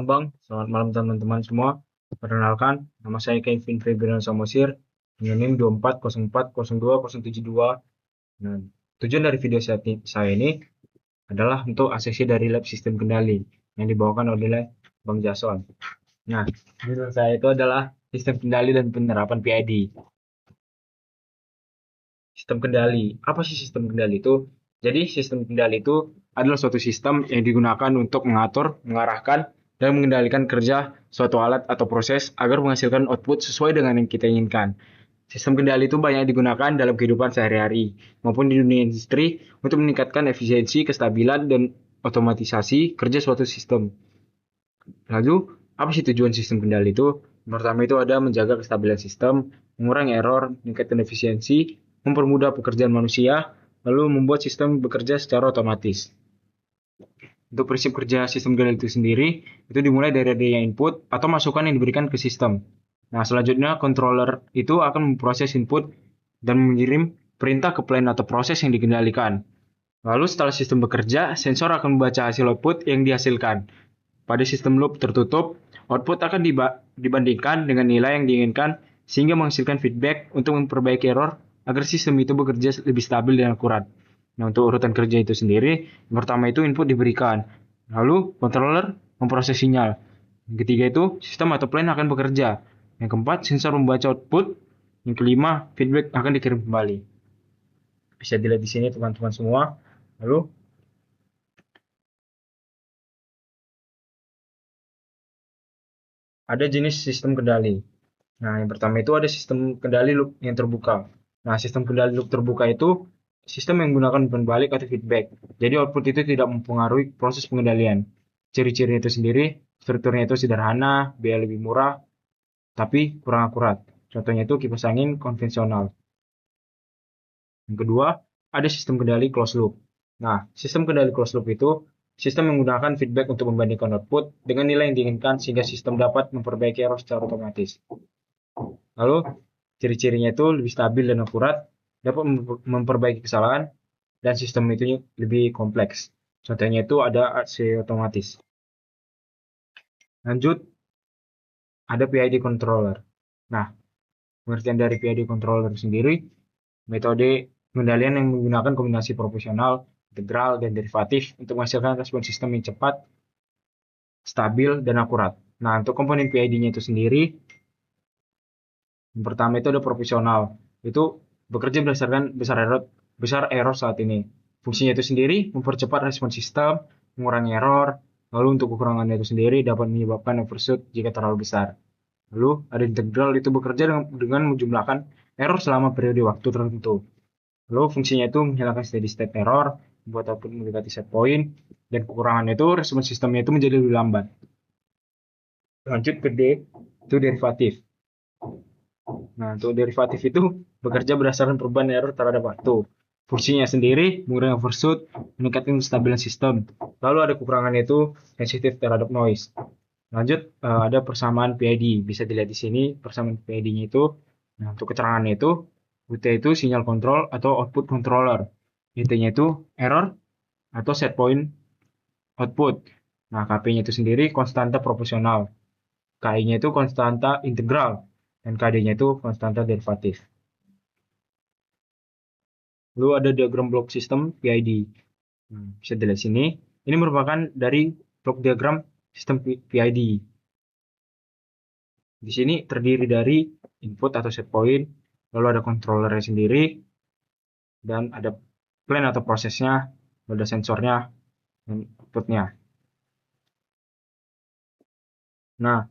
malam Bang, selamat malam teman-teman semua. Perkenalkan, nama saya Kevin Febrian Samosir dengan NIM 24040272. Nah, tujuan dari video saya ini adalah untuk aksesi dari lab sistem kendali yang dibawakan oleh Bang Jason. Nah, judul saya itu adalah sistem kendali dan penerapan PID. Sistem kendali. Apa sih sistem kendali itu? Jadi sistem kendali itu adalah suatu sistem yang digunakan untuk mengatur, mengarahkan, dan mengendalikan kerja suatu alat atau proses agar menghasilkan output sesuai dengan yang kita inginkan. Sistem kendali itu banyak digunakan dalam kehidupan sehari-hari maupun di dunia industri untuk meningkatkan efisiensi, kestabilan, dan otomatisasi kerja suatu sistem. Lalu, apa sih tujuan sistem kendali itu? Pertama itu ada menjaga kestabilan sistem, mengurangi error, meningkatkan efisiensi, mempermudah pekerjaan manusia, lalu membuat sistem bekerja secara otomatis. Untuk prinsip kerja sistem kendali itu sendiri, itu dimulai dari adanya input atau masukan yang diberikan ke sistem. Nah, selanjutnya controller itu akan memproses input dan mengirim perintah ke plan atau proses yang dikendalikan. Lalu setelah sistem bekerja, sensor akan membaca hasil output yang dihasilkan. Pada sistem loop tertutup, output akan dibandingkan dengan nilai yang diinginkan sehingga menghasilkan feedback untuk memperbaiki error agar sistem itu bekerja lebih stabil dan akurat. Nah, untuk urutan kerja itu sendiri, yang pertama itu input diberikan, lalu controller memproses sinyal. Yang ketiga itu sistem atau plan akan bekerja. Yang keempat, sensor membaca output. Yang kelima, feedback akan dikirim kembali. Bisa dilihat di sini teman-teman semua. Lalu ada jenis sistem kendali. Nah, yang pertama itu ada sistem kendali loop yang terbuka. Nah, sistem kendali loop terbuka itu sistem yang menggunakan umpan balik atau feedback. Jadi output itu tidak mempengaruhi proses pengendalian. Ciri-cirinya itu sendiri, strukturnya itu sederhana, biaya lebih murah, tapi kurang akurat. Contohnya itu kipas angin konvensional. Yang kedua, ada sistem kendali closed loop. Nah, sistem kendali closed loop itu sistem yang menggunakan feedback untuk membandingkan output dengan nilai yang diinginkan sehingga sistem dapat memperbaiki error secara otomatis. Lalu, ciri-cirinya itu lebih stabil dan akurat, dapat memperbaiki kesalahan, dan sistem itu lebih kompleks. Contohnya itu ada AC otomatis. Lanjut, ada PID controller. Nah, pengertian dari PID controller sendiri, metode pengendalian yang menggunakan kombinasi proporsional, integral, dan derivatif untuk menghasilkan respon sistem yang cepat, stabil, dan akurat. Nah, untuk komponen PID-nya itu sendiri, yang pertama itu ada proporsional. Itu bekerja berdasarkan besar error saat ini. Fungsinya itu sendiri mempercepat respon sistem, mengurangi error, lalu untuk kekurangannya itu sendiri dapat menyebabkan overshoot jika terlalu besar. Lalu ada integral itu bekerja dengan menjumlahkan error selama periode waktu tertentu. Lalu fungsinya itu menghilangkan steady state error, membuat output mendekati set point, dan kekurangannya itu respon sistemnya itu menjadi lebih lambat. Lanjut ke D, itu derivatif. Nah, untuk derivatif itu bekerja berdasarkan perubahan error terhadap waktu. Fungsinya sendiri mengurangi overshoot, meningkatkan kestabilan sistem. Lalu ada kekurangannya itu sensitif terhadap noise. Lanjut, ada persamaan PID. Bisa dilihat di sini persamaan PID-nya itu. Nah, untuk keterangannya itu, UT itu sinyal kontrol atau output controller. IT-nya itu error atau set point output. Nah, KP-nya itu sendiri konstanta proporsional. KI-nya itu konstanta integral. Dan KD-nya itu konstanta derivatif. Lalu ada diagram blok sistem PID. Bisa dilihat sini. Ini merupakan dari blok diagram sistem PID. Di sini terdiri dari input atau set point, lalu ada controllernya sendiri, dan ada plan atau prosesnya, ada sensornya, dan outputnya. Nah,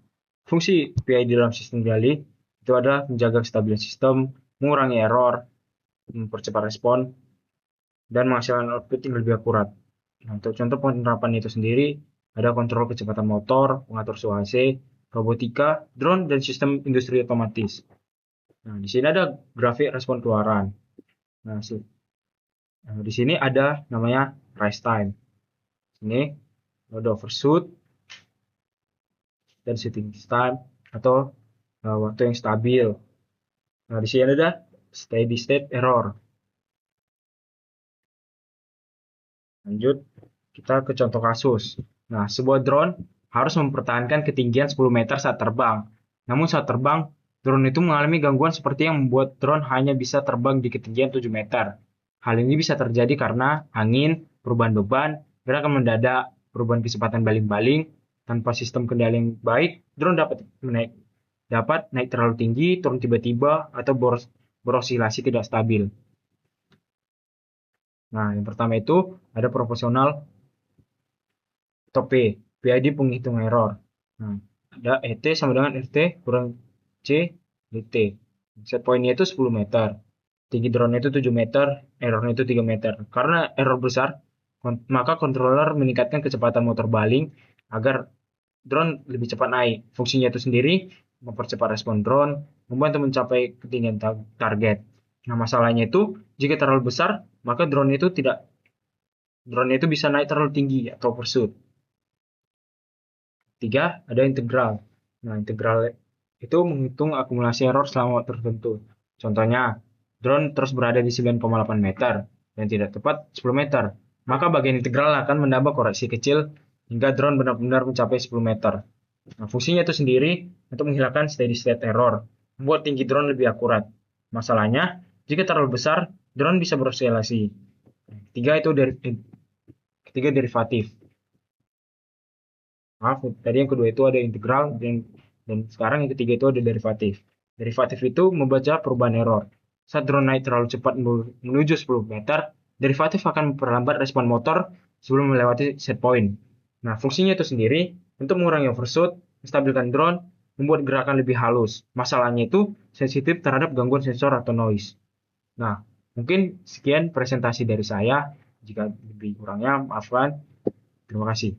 fungsi PID dalam sistem kendali itu adalah menjaga kestabilan sistem, mengurangi error, mempercepat respon, dan menghasilkan output yang lebih akurat. Nah, untuk contoh penerapan itu sendiri, ada kontrol kecepatan motor, pengatur suhu AC, robotika, drone, dan sistem industri otomatis. Nah, di sini ada grafik respon keluaran. Nah, di sini ada namanya rise time. Ini ada overshoot dan setting time atau waktu yang stabil. Nah, di sini ada steady state error. Lanjut, kita ke contoh kasus. Nah, sebuah drone harus mempertahankan ketinggian 10 meter saat terbang. Namun saat terbang, drone itu mengalami gangguan seperti yang membuat drone hanya bisa terbang di ketinggian 7 meter. Hal ini bisa terjadi karena angin, perubahan beban, gerakan mendadak, perubahan kecepatan baling-baling, tanpa sistem kendali yang baik, drone dapat naik terlalu tinggi, turun tiba-tiba, atau berosilasi tidak stabil. Nah, yang pertama itu ada proporsional atau PID penghitung error. Nah, ada ET sama dengan RT kurang C DT. Set point-nya itu 10 meter. Tinggi drone-nya itu 7 meter, error-nya itu 3 meter. Karena error besar, maka controller meningkatkan kecepatan motor baling agar drone lebih cepat naik. Fungsinya itu sendiri mempercepat respon drone, membantu mencapai ketinggian target. Nah, masalahnya itu jika terlalu besar, maka drone itu bisa naik terlalu tinggi atau overshoot. Tiga, ada integral. Nah, integral itu menghitung akumulasi error selama waktu tertentu. Contohnya, drone terus berada di 9,8 meter dan tidak tepat 10 meter. Maka bagian integral akan menambah koreksi kecil hingga drone benar-benar mencapai 10 meter. Nah, fungsinya itu sendiri untuk menghilangkan steady state error, membuat tinggi drone lebih akurat. Masalahnya, jika terlalu besar, drone bisa beroscilasi. Ketiga derivatif. Maaf, tadi yang kedua itu ada integral dan sekarang yang ketiga itu ada derivatif. Derivatif itu membaca perubahan error. Saat drone naik terlalu cepat menuju 10 meter, derivatif akan memperlambat respon motor sebelum melewati set point. Nah, fungsinya itu sendiri untuk mengurangi overshoot, menstabilkan drone, membuat gerakan lebih halus. Masalahnya itu sensitif terhadap gangguan sensor atau noise. Nah, mungkin sekian presentasi dari saya. Jika lebih kurangnya, maafkan. Terima kasih.